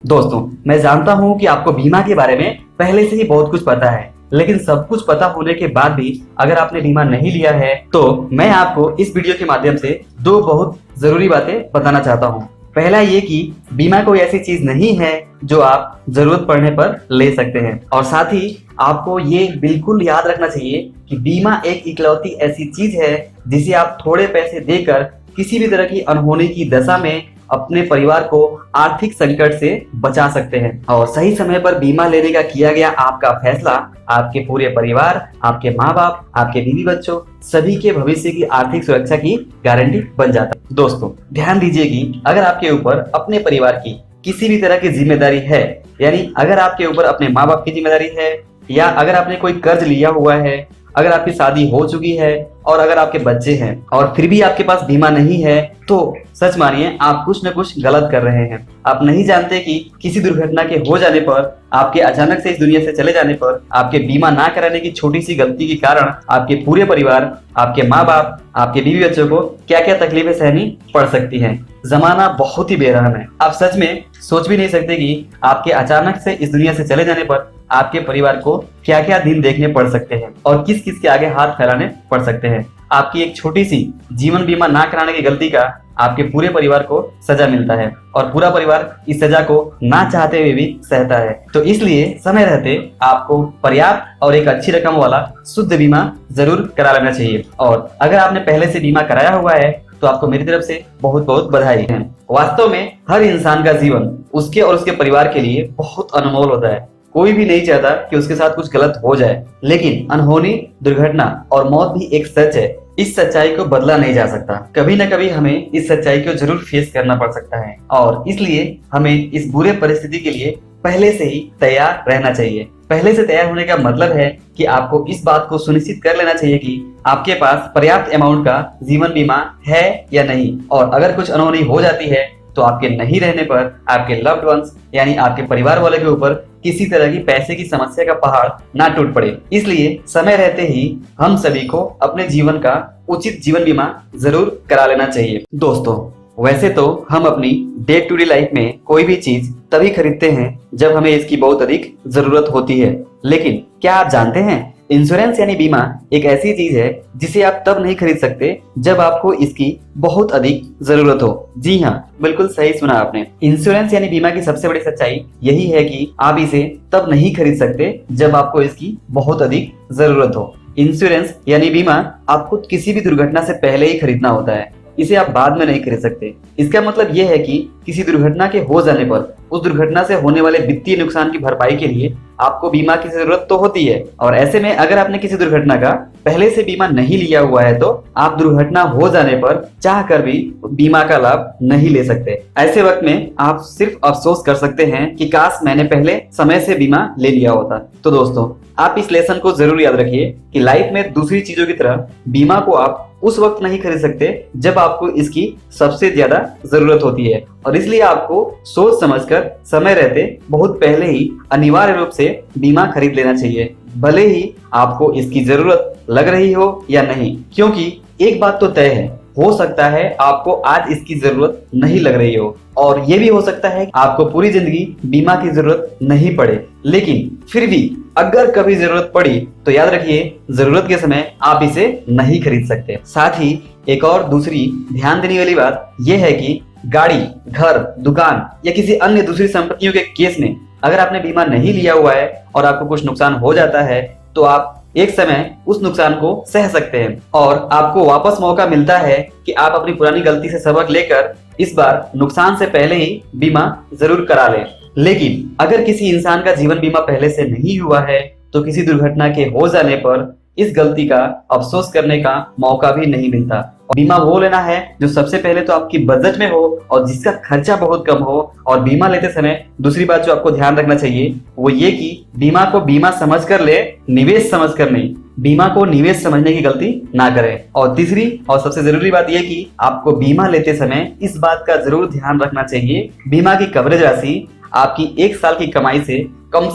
दोस्तों, मैं जानता हूँ कि आपको बीमा के बारे में पहले से ही बहुत कुछ पता है, लेकिन सब कुछ पता होने के बाद भी अगर आपने बीमा नहीं लिया है तो मैं आपको इस वीडियो के माध्यम से दो बहुत जरूरी बातें बताना चाहता हूँ। पहला ये कि बीमा कोई ऐसी चीज नहीं है जो आप जरूरत पड़ने पर ले सकते हैं, और साथ ही आपको ये बिल्कुल याद रखना चाहिए कि बीमा एक इकलौती ऐसी चीज है जिसे आप थोड़े पैसे देकर किसी भी तरह की अनहोनी की दशा में अपने परिवार को आर्थिक संकट से बचा सकते हैं। और सही समय पर बीमा लेने का किया गया आपका फैसला आपके पूरे परिवार, आपके माँ बाप, आपके बीवी बच्चों सभी के भविष्य की आर्थिक सुरक्षा की गारंटी बन जाता है। दोस्तों, ध्यान दीजिए कि अगर आपके ऊपर अपने परिवार की किसी भी तरह की जिम्मेदारी है, यानी अगर आपके ऊपर अपने माँ बाप की जिम्मेदारी है, या अगर आपने कोई कर्ज लिया हुआ है, अगर आपकी शादी हो चुकी है और अगर आपके बच्चे हैं और फिर भी आपके पास बीमा नहीं है, तो सच मानिए आप कुछ न कुछ गलत कर रहे हैं। आप नहीं जानते कि किसी दुर्घटना के हो जाने पर, आपके अचानक से इस दुनिया से चले जाने पर, आपके बीमा ना कराने की छोटी सी गलती के कारण आपके पूरे परिवार, आपके माँ बाप, आपके बीवी बच्चों को क्या क्या तकलीफें सहनी पड़ सकती हैं। जमाना बहुत ही बेरहम है। आप सच में सोच भी नहीं सकते कि आपके अचानक से इस दुनिया से चले जाने पर आपके परिवार को क्या क्या दिन देखने पड़ सकते हैं और किस किस के आगे हाथ फैलाने पड़ सकते हैं। आपकी एक छोटी सी जीवन बीमा ना कराने की गलती का आपके पूरे परिवार को सजा मिलता है और पूरा परिवार इस सजा को ना चाहते हुए भी सहता है। तो इसलिए समय रहते आपको पर्याप्त और एक अच्छी रकम वाला शुद्ध बीमा जरूर करा लेना चाहिए। और अगर आपने पहले से बीमा कराया हुआ है तो आपको मेरी तरफ से बहुत बहुत बधाई है। वास्तव में हर इंसान का जीवन उसके और उसके परिवार के लिए बहुत अनमोल होता है। कोई भी नहीं चाहता कि उसके साथ कुछ गलत हो जाए, लेकिन अनहोनी, दुर्घटना और मौत भी एक सच है। इस सच्चाई को बदला नहीं जा सकता। कभी न कभी हमें इस सच्चाई को जरूर फेस करना पड़ सकता है और इसलिए हमें इस बुरे परिस्थिति के लिए पहले से ही तैयार रहना चाहिए। पहले से तैयार होने का मतलब है कि आपको इस बात को सुनिश्चित कर लेना चाहिए कि आपके पास पर्याप्त अमाउंट का जीवन बीमा है या नहीं, और अगर कुछ अनहोनी हो जाती है तो आपके नहीं रहने पर आपके लव्ड वंस यानी आपके परिवार वाले के ऊपर किसी तरह की पैसे की समस्या का पहाड़ ना टूट पड़े। इसलिए समय रहते ही हम सभी को अपने जीवन का उचित जीवन बीमा जरूर करा लेना चाहिए। दोस्तों, वैसे तो हम अपनी डे टू डे लाइफ में कोई भी चीज तभी खरीदते हैं जब हमें इसकी बहुत अधिक जरूरत होती है, लेकिन क्या आप जानते हैं इंश्योरेंस यानी बीमा एक ऐसी चीज है जिसे आप तब नहीं खरीद सकते जब आपको इसकी बहुत अधिक जरूरत हो। जी हाँ, बिल्कुल सही सुना आपने। इंश्योरेंस यानी बीमा की सबसे बड़ी सच्चाई यही है कि आप इसे तब नहीं खरीद सकते जब आपको इसकी बहुत अधिक जरूरत हो। इंश्योरेंस यानी बीमा आपको किसी भी दुर्घटना से पहले ही खरीदना होता है, इसे आप बाद में नहीं खरीद सकते। इसका मतलब यह है कि किसी दुर्घटना के हो जाने पर उस दुर्घटना से होने वाले वित्तीय नुकसान की भरपाई के लिए आपको बीमा की जरूरत तो होती है, और ऐसे में अगर आपने किसी दुर्घटना का पहले से बीमा नहीं लिया हुआ है तो आप दुर्घटना हो जाने पर चाह कर भी बीमा का लाभ नहीं ले सकते। ऐसे वक्त में आप सिर्फ अफसोस कर सकते हैं कि काश मैंने पहले समय से बीमा ले लिया होता। तो दोस्तों, आप इस लेसन को जरूर याद रखिए कि लाइफ में दूसरी चीजों की तरह बीमा को आप उस वक्त नहीं खरीद सकते जब आपको इसकी सबसे ज्यादा जरूरत होती है, और इसलिए आपको सोच समझकर समय रहते बहुत पहले ही अनिवार्य रूप से बीमा खरीद लेना चाहिए, भले ही आपको इसकी जरूरत लग रही हो या नहीं। क्योंकि एक बात तो तय है, हो सकता है आपको आज इसकी जरूरत नहीं लग रही हो, और ये भी हो सकता है आपको पूरी जिंदगी बीमा की जरूरत नहीं पड़े, लेकिन फिर भी अगर कभी जरूरत पड़ी तो याद रखिए जरूरत के समय आप इसे नहीं खरीद सकते। साथ ही एक और दूसरी ध्यान देने वाली बात यह है कि गाड़ी, घर, दुकान या किसी अन्य दूसरी संपत्तियों के केस में अगर आपने बीमा नहीं लिया हुआ है और आपको कुछ नुकसान हो जाता है तो आप एक समय उस नुकसान को सह सकते हैं और आपको वापस मौका मिलता है कि आप अपनी पुरानी गलती से सबक लेकर इस बार नुकसान से पहले ही बीमा जरूर करा लें। लेकिन अगर किसी इंसान का जीवन बीमा पहले से नहीं हुआ है तो किसी दुर्घटना के हो जाने पर इस गलती का अफसोस करने का मौका भी नहीं मिलता। बीमा वो लेना है जो सबसे पहले तो आपकी बजट में हो और जिसका खर्चा बहुत कम हो। और बीमा लेते समय दूसरी बात जो आपको ध्यान रखना चाहिए वो ये कि बीमा को बीमा समझकर ले, निवेश समझकर नहीं। बीमा को निवेश समझने की गलती ना करें। और तीसरी और सबसे जरूरी बात यह कि आपको बीमा लेते समय इस बात का जरूर ध्यान रखना चाहिए बीमा की कवरेज राशि आपकी एक साल की कमाई से कम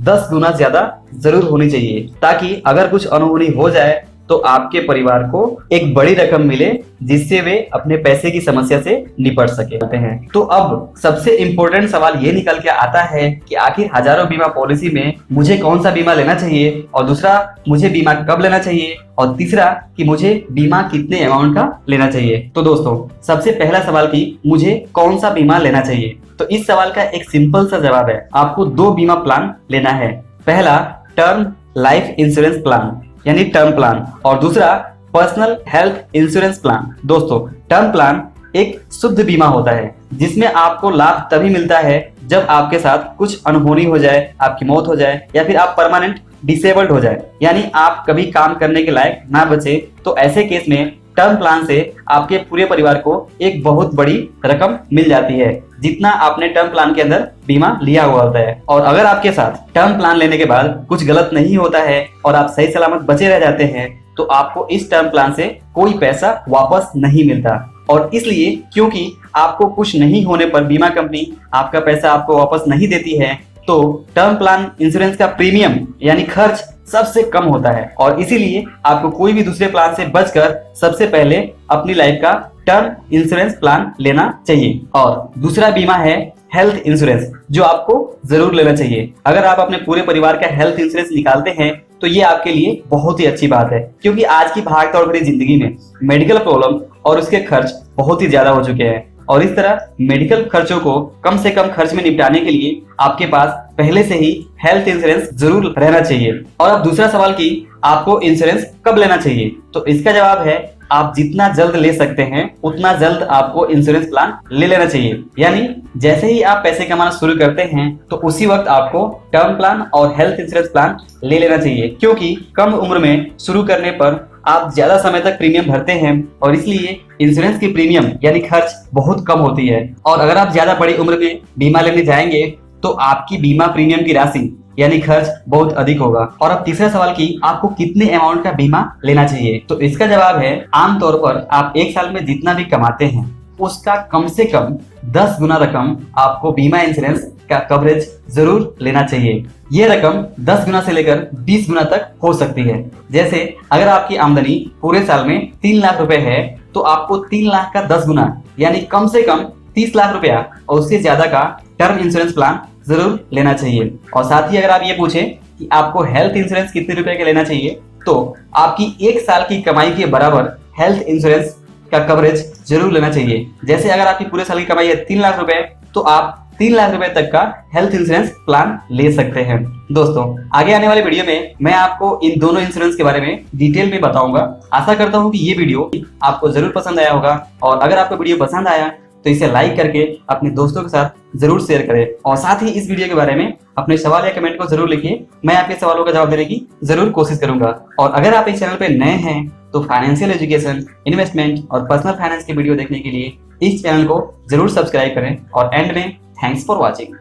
10 गुना ज्यादा जरूर होनी चाहिए, ताकि अगर कुछ अनहोनी हो जाए तो आपके परिवार को एक बड़ी रकम मिले जिससे वे अपने पैसे की समस्या से निपट सके हैं। तो अब सबसे इम्पोर्टेंट सवाल ये निकल के आता है कि आखिर हजारों बीमा पॉलिसी में मुझे कौन सा बीमा लेना चाहिए, और दूसरा मुझे बीमा कब लेना चाहिए, और तीसरा कि मुझे बीमा कितने अमाउंट का लेना चाहिए। तो दोस्तों, सबसे पहला सवाल कि मुझे कौन सा बीमा लेना चाहिए, तो इस सवाल का एक सिंपल सा जवाब है, आपको दो बीमा प्लान लेना है। पहला टर्म लाइफ इंश्योरेंस प्लान यानी टर्म प्लान, और दूसरा पर्सनल हेल्थ इंश्योरेंस प्लान। दोस्तों, टर्म प्लान एक शुद्ध बीमा होता है जिसमें आपको लाभ तभी मिलता है जब आपके साथ कुछ अनहोनी हो जाए, आपकी मौत हो जाए, या फिर आप परमानेंट डिसेबल्ड हो जाए, यानी आप कभी काम करने के लायक ना बचे। तो ऐसे केस में टर्म प्लान से आपके पूरे परिवार को एक बहुत बड़ी रकम मिल जाती है जितना आपने टर्म प्लान के अंदर बीमा लिया हुआ होता है। और अगर आपके साथ टर्म प्लान लेने के बाद कुछ गलत नहीं होता है और आप सही सलामत बचे रह जाते हैं तो आपको इस टर्म प्लान से कोई पैसा वापस नहीं मिलता। और इसलिए क्योंकि आपको कुछ नहीं होने पर बीमा कंपनी आपका पैसा आपको वापस नहीं देती है, तो टर्म प्लान इंश्योरेंस का प्रीमियम यानी खर्च सबसे कम होता है, और इसीलिए आपको कोई भी दूसरे प्लान से बचकर सबसे पहले अपनी लाइफ का टर्म इंश्योरेंस प्लान लेना चाहिए। और दूसरा बीमा है हेल्थ इंश्योरेंस, जो आपको जरूर लेना चाहिए। अगर आप अपने पूरे परिवार का हेल्थ इंश्योरेंस निकालते हैं तो ये आपके लिए बहुत ही अच्छी बात है, क्योंकि आज की भागदौड़ भरी जिंदगी में मेडिकल प्रॉब्लम और उसके खर्च बहुत ही ज्यादा हो चुके हैं, और इस तरह मेडिकल खर्चों को कम से कम खर्च में निपटाने के लिए आपके पास पहले से ही हेल्थ इंश्योरेंस जरूर रहना चाहिए। और अब दूसरा सवाल कि आपको इंश्योरेंस कब लेना चाहिए, तो इसका जवाब है आप जितना जल्द ले सकते हैं उतना जल्द आपको इंश्योरेंस प्लान ले लेना चाहिए। यानी जैसे ही आप पैसे कमाना शुरू करते हैं तो उसी वक्त आपको टर्म प्लान और हेल्थ इंश्योरेंस प्लान ले लेना चाहिए, क्योंकि कम उम्र में शुरू करने पर आप ज्यादा समय तक प्रीमियम भरते हैं और इसलिए इंश्योरेंस की प्रीमियम यानी खर्च बहुत कम होती है। और अगर आप ज्यादा बड़ी उम्र में बीमा लेने जाएंगे तो आपकी बीमा प्रीमियम की राशि यानी खर्च बहुत अधिक होगा। और अब तीसरा सवाल कि आपको कितने अमाउंट का बीमा लेना चाहिए, तो इसका जवाब है आमतौर पर आप एक साल में जितना भी कमाते हैं उसका कम से कम 10 गुना रकम आपको बीमा इंश्योरेंस का कवरेज जरूर लेना चाहिए। ये रकम 10 गुना से लेकर 20 गुना तक हो सकती है। जैसे अगर आपकी आमदनी पूरे साल में 3 लाख रुपए है तो आपको 3 लाख का 10 गुना यानी कम से कम 30 लाख रुपया और उससे ज्यादा का टर्म इंश्योरेंस प्लान जरूर लेना चाहिए। और साथ ही अगर आप ये पूछे कि आपको हेल्थ इंश्योरेंस कितने रुपए का लेना चाहिए, तो आपकी एक साल की कमाई के बराबर हेल्थ इंश्योरेंस का कवरेज जरूर लेना चाहिए। जैसे अगर आपकी पूरे साल की कमाई है 3 लाख रुपए तो आप 3 लाख रुपए तक का हेल्थ इंश्योरेंस प्लान ले सकते हैं। दोस्तों, आगे आने वाले वीडियो में मैं आपको इन दोनों इंश्योरेंस के बारे में डिटेल में बताऊंगा। आशा करता हूं कि ये वीडियो आपको जरूर पसंद आया होगा, और अगर आपको वीडियो पसंद आया तो इसे लाइक करके अपने दोस्तों के साथ जरूर शेयर करें, और साथ ही इस वीडियो के बारे में अपने सवाल या कमेंट को जरूर लिखिए। मैं आपके सवालों का जवाब देने की जरूर कोशिश करूंगा। और अगर आप इस चैनल पे नए हैं तो फाइनेंशियल एजुकेशन, इन्वेस्टमेंट और पर्सनल फाइनेंस के वीडियो देखने के लिए इस चैनल को जरूर सब्सक्राइब करें। और एंड में थैंक्स फॉर वॉचिंग।